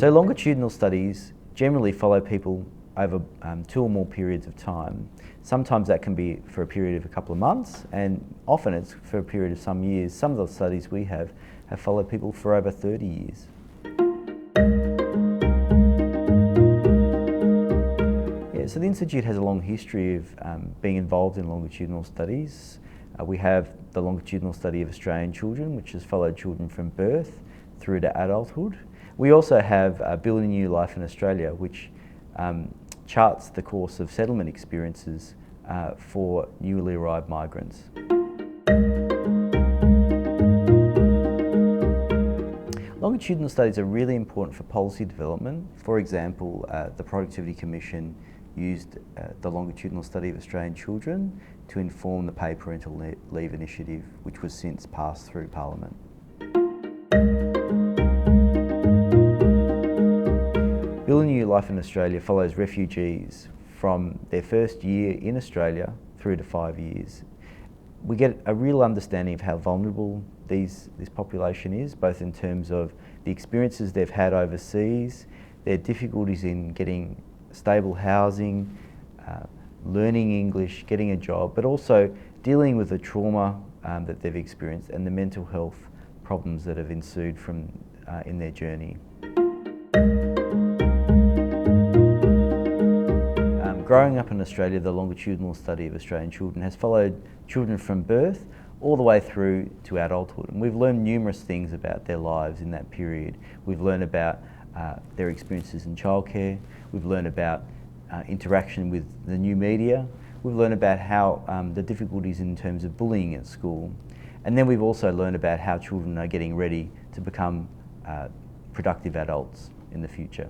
So longitudinal studies generally follow people over 2 or more periods of time. Sometimes that can be for a period of a couple of months, and often it's for a period of some years. Some of the studies we have followed people for over 30 years. Yeah, so the Institute has a long history of being involved in longitudinal studies. We have the longitudinal study of Australian children, which has followed children from birth through to adulthood. We also have Building New Life in Australia, which charts the course of settlement experiences for newly arrived migrants. Longitudinal studies are really important for policy development. For example, the Productivity Commission used the longitudinal study of Australian children to inform the Paid Parental Leave initiative, which was since passed through Parliament. Building New Life in Australia follows refugees from their first year in Australia through to 5 years. We get a real understanding of how vulnerable this population is, both in terms of the experiences they've had overseas, their difficulties in getting stable housing, learning English, getting a job, but also dealing with the trauma that they've experienced and the mental health problems that have ensued from in their journey. Growing up in Australia, the longitudinal study of Australian children has followed children from birth all the way through to adulthood. And we've learned numerous things about their lives in that period. We've learned about their experiences in childcare. We've learned about interaction with the new media. We've learned about how the difficulties in terms of bullying at school. And then we've also learned about how children are getting ready to become productive adults in the future.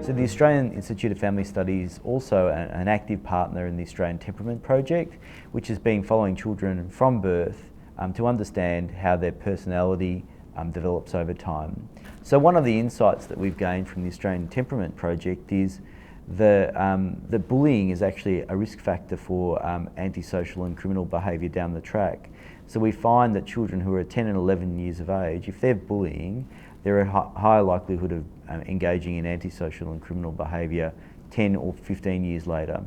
So the Australian Institute of Family Studies is also an active partner in the Australian Temperament project, which has been following children from birth to understand how their personality develops over time. So one of the insights that we've gained from the Australian Temperament project is that bullying is actually a risk factor for antisocial and criminal behaviour down the track. So we find that children who are 10 and 11 years of age, if they're bullying, they're at higher likelihood of engaging in antisocial and criminal behaviour 10 or 15 years later.